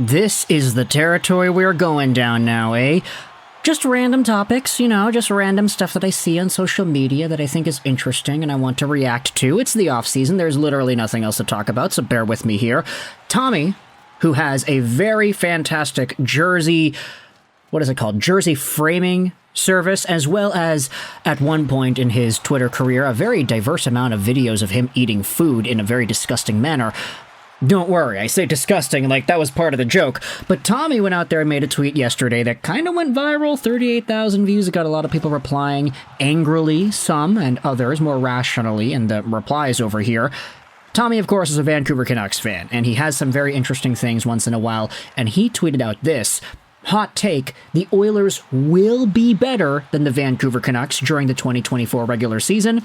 This is the territory we're going down now, eh? Just random topics, just random stuff that I see on social media that I think is interesting and I want to react to. It's the off-season, there's literally nothing else to talk about, so bear with me here. Tommy, who has a very fantastic jersey, jersey framing service, as well as, at one point in his Twitter career, a very diverse amount of videos of him eating food in a very disgusting manner. Don't worry, I say disgusting like that was part of the joke, but Tommy went out there and made a tweet yesterday that kind of went viral, 38,000 views. It got a lot of people replying angrily, some, and others more rationally in the replies over here. Tommy, of course, is a Vancouver Canucks fan, and he has some very interesting things once in a while, and he tweeted out this: hot take, the Oilers will be better than the Vancouver Canucks during the 2024 regular season,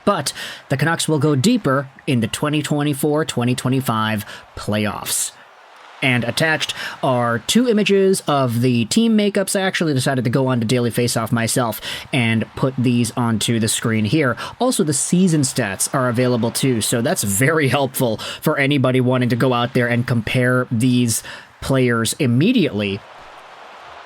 but the Canucks will go deeper in the 2024-2025 playoffs. And attached are two images of the team makeups. I actually decided to go on to Daily Faceoff myself and put these onto the screen here. Also, the season stats are available too, so that's very helpful for anybody wanting to go out there and compare these players immediately.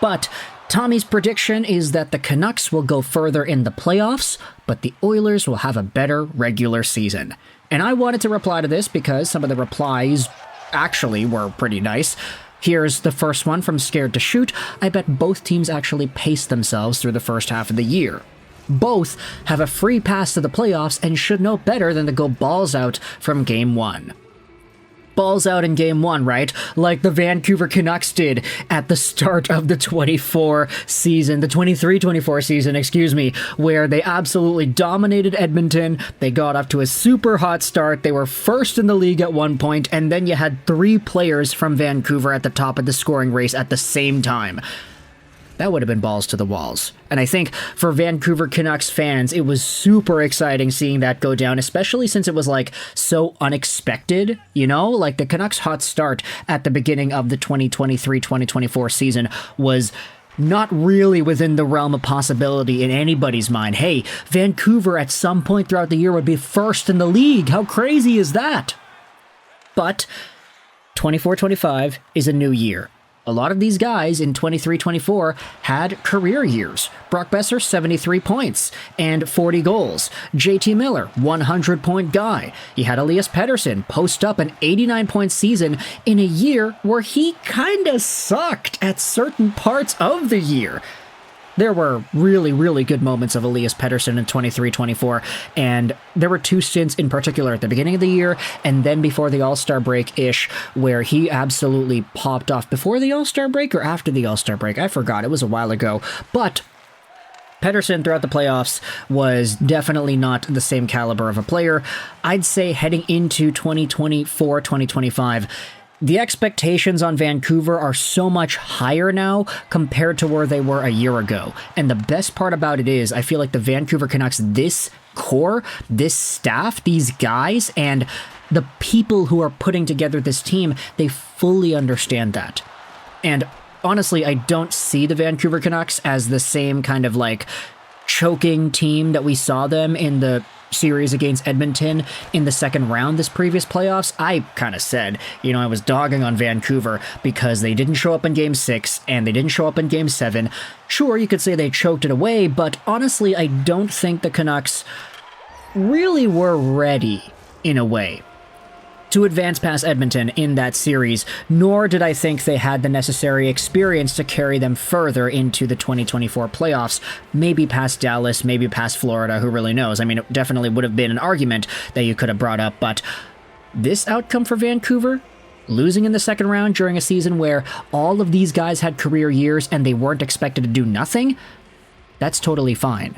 But Tommy's prediction is that the Canucks will go further in the playoffs, but the Oilers will have a better regular season. And I wanted to reply to this because some of the replies actually were pretty nice. Here's the first one from Scared to Shoot. I bet both teams actually pace themselves through the first half of the year. Both have a free pass to the playoffs and should know better than to go balls out from Game 1. Balls out in Game 1, right? Like the Vancouver Canucks did at the start of the 23-24 season, where they absolutely dominated Edmonton. They got off to a super hot start. They were first in the league at one point, and then you had three players from Vancouver at the top of the scoring race at the same time. That would have been balls to the walls. And I think for Vancouver Canucks fans, it was super exciting seeing that go down, especially since it was so unexpected, Like the Canucks' hot start at the beginning of the 2023-2024 season was not really within the realm of possibility in anybody's mind. Hey, Vancouver at some point throughout the year would be first in the league. How crazy is that? But 24-25 is a new year. A lot of these guys in 23-24 had career years. Brock Boeser, 73 points and 40 goals. JT Miller, 100-point guy. You had Elias Pettersson post up an 89-point season in a year where he kinda sucked at certain parts of the year. There were really, really good moments of Elias Pettersson in 23-24, and there were two stints in particular at the beginning of the year and then before the All-Star break-ish, where he absolutely popped off. Before the All-Star break or after the All-Star break? I forgot. It was a while ago. But Pettersson throughout the playoffs was definitely not the same caliber of a player. I'd say heading into 2024-2025, the expectations on Vancouver are so much higher now compared to where they were a year ago. And the best part about it is I feel like the Vancouver Canucks, this core, this staff, these guys, and the people who are putting together this team, they fully understand that. And honestly, I don't see the Vancouver Canucks as the same kind of choking team that we saw them in the series against Edmonton in the second round this previous playoffs. I kind of said, I was dogging on Vancouver because they didn't show up in Game 6 and they didn't show up in Game 7. Sure, you could say they choked it away, but honestly, I don't think the Canucks really were ready, in a way, to advance past Edmonton in that series, nor did I think they had the necessary experience to carry them further into the 2024 playoffs, maybe past Dallas, maybe past Florida, who really knows? I mean, it definitely would have been an argument that you could have brought up, but this outcome for Vancouver, losing in the second round during a season where all of these guys had career years and they weren't expected to do nothing, that's totally fine.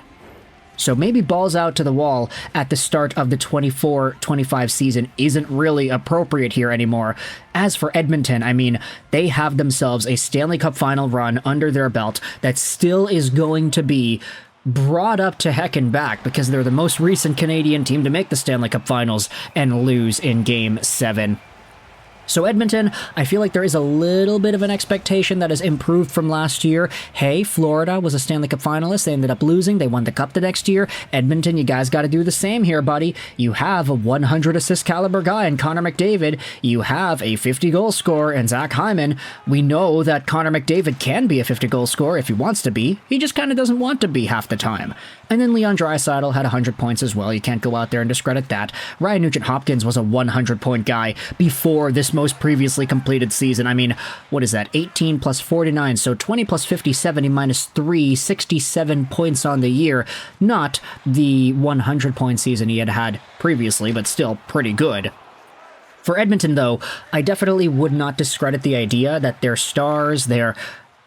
So maybe balls out to the wall at the start of the 24-25 season isn't really appropriate here anymore. As for Edmonton, I mean, they have themselves a Stanley Cup final run under their belt that still is going to be brought up to heck and back because they're the most recent Canadian team to make the Stanley Cup finals and lose in Game 7. So Edmonton, I feel like there is a little bit of an expectation that has improved from last year. Hey, Florida was a Stanley Cup finalist. They ended up losing. They won the Cup the next year. Edmonton, you guys got to do the same here, buddy. You have a 100 assist caliber guy in Connor McDavid. You have a 50 goal scorer in Zach Hyman. We know that Connor McDavid can be a 50 goal scorer if he wants to be. He just kind of doesn't want to be half the time. And then Leon Draisaitl had 100 points as well. You can't go out there and discredit that. Ryan Nugent-Hopkins was a 100-point guy before this most previously completed season. I mean, what is that? 18 plus 49, so 20 plus 50, 70 minus 3, 67 points on the year. Not the 100-point season he had previously, but still pretty good. For Edmonton, though, I definitely would not discredit the idea that their stars, their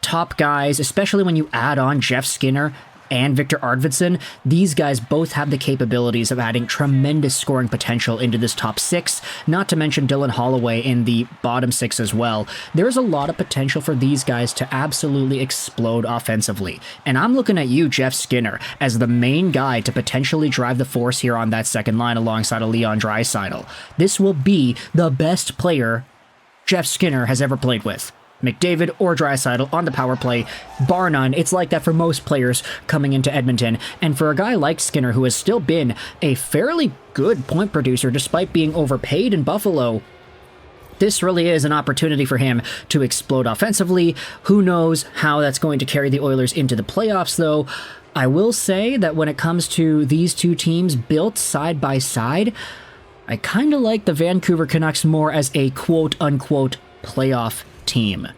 top guys, especially when you add on Jeff Skinner and Victor Arvidsson, these guys both have the capabilities of adding tremendous scoring potential into this top six, not to mention Dylan Holloway in the bottom six as well. There's a lot of potential for these guys to absolutely explode offensively. And I'm looking at you, Jeff Skinner, as the main guy to potentially drive the force here on that second line alongside a Leon Draisaitl. This will be the best player Jeff Skinner has ever played with. McDavid or Draisaitl on the power play, bar none. It's like that for most players coming into Edmonton. And for a guy like Skinner, who has still been a fairly good point producer despite being overpaid in Buffalo, this really is an opportunity for him to explode offensively. Who knows how that's going to carry the Oilers into the playoffs, though. I will say that when it comes to these two teams built side by side, I kind of like the Vancouver Canucks more as a quote-unquote playoff team.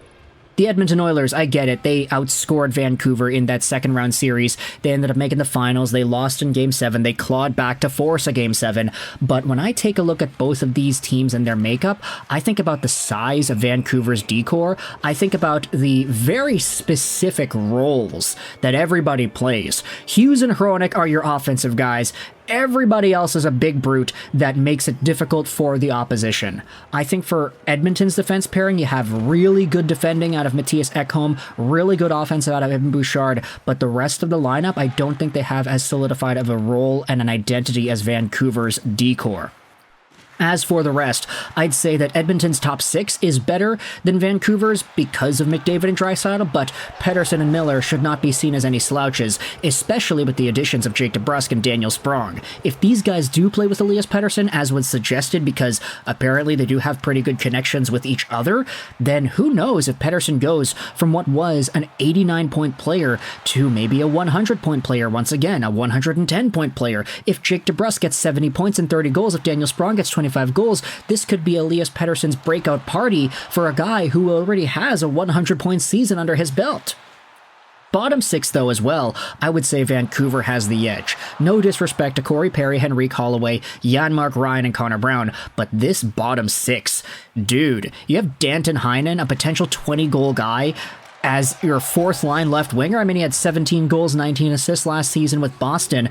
The Edmonton Oilers, I get it. They outscored Vancouver in that second round series. They ended up making the finals. They lost in Game 7. They clawed back to force a Game 7. But when I take a look at both of these teams and their makeup, I think about the size of Vancouver's decor. I think about the very specific roles that everybody plays. Hughes and Hronek are your offensive guys. Everybody else is a big brute that makes it difficult for the opposition. I think for Edmonton's defense pairing, you have really good defending out of Mattias Ekholm, really good offensive out of Evan Bouchard, but the rest of the lineup, I don't think they have as solidified of a role and an identity as Vancouver's decor. As for the rest, I'd say that Edmonton's top six is better than Vancouver's because of McDavid and Draisaitl, but Pettersson and Miller should not be seen as any slouches, especially with the additions of Jake DeBrusk and Daniel Sprong. If these guys do play with Elias Pettersson, as was suggested, because apparently they do have pretty good connections with each other, then who knows if Pettersson goes from what was an 89-point player to maybe a 100-point player once again, a 110-point player. If Jake DeBrusk gets 70 points and 30 goals, if Daniel Sprong gets 25 goals, this could be Elias Pettersson's breakout party for a guy who already has a 100-point season under his belt. Bottom six, though, as well, I would say Vancouver has the edge. No disrespect to Corey Perry, Henrique Holloway, Janmark Ryan, and Connor Brown, but this bottom six, dude, you have Danton Heinen, a potential 20-goal guy, as your fourth-line left winger. I mean, he had 17 goals, 19 assists last season with Boston.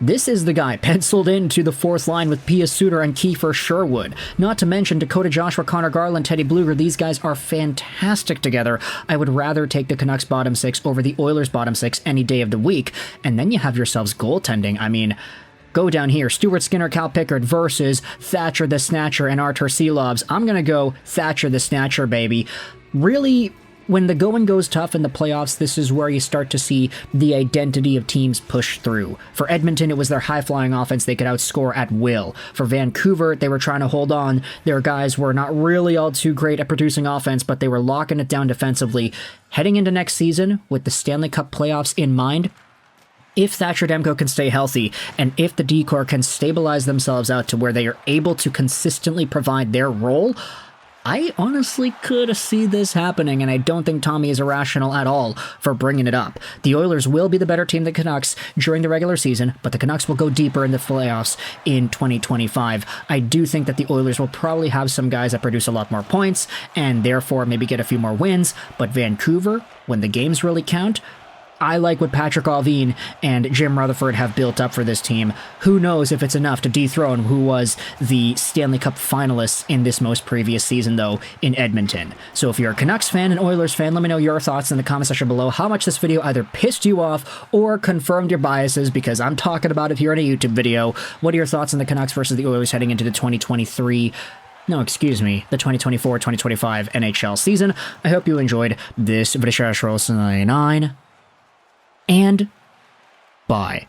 This is the guy penciled into the fourth line with Pia Suter and Kiefer Sherwood. Not to mention Dakota Joshua, Connor Garland, Teddy Blueger. These guys are fantastic together. I would rather take the Canucks bottom six over the Oilers bottom six any day of the week. And then you have yourselves goaltending. I mean, go down here. Stuart, Skinner, Cal Pickard versus Thatcher the Snatcher and Arturs Silovs. I'm going to go Thatcher the Snatcher, baby. Really, when the going goes tough in the playoffs, this is where you start to see the identity of teams push through. For Edmonton, it was their high-flying offense they could outscore at will. For Vancouver, they were trying to hold on. Their guys were not really all too great at producing offense, but they were locking it down defensively. Heading into next season, with the Stanley Cup playoffs in mind, if Thatcher Demko can stay healthy, and if the decor can stabilize themselves out to where they are able to consistently provide their role, I honestly could see this happening, and I don't think Tommy is irrational at all for bringing it up. The Oilers will be the better team than the Canucks during the regular season, but the Canucks will go deeper in the playoffs in 2025. I do think that the Oilers will probably have some guys that produce a lot more points, and therefore maybe get a few more wins, but Vancouver, when the games really count, I like what Patrick Allvin and Jim Rutherford have built up for this team. Who knows if it's enough to dethrone who was the Stanley Cup finalists in this most previous season, though, in Edmonton. So if you're a Canucks fan and Oilers fan, let me know your thoughts in the comment section below. How much this video either pissed you off or confirmed your biases, because I'm talking about it here in a YouTube video. What are your thoughts on the Canucks versus the Oilers heading into the 2023 No, excuse me, the 2024-2025 NHL season. I hope you enjoyed this Vancouver Canucks 99, and bye.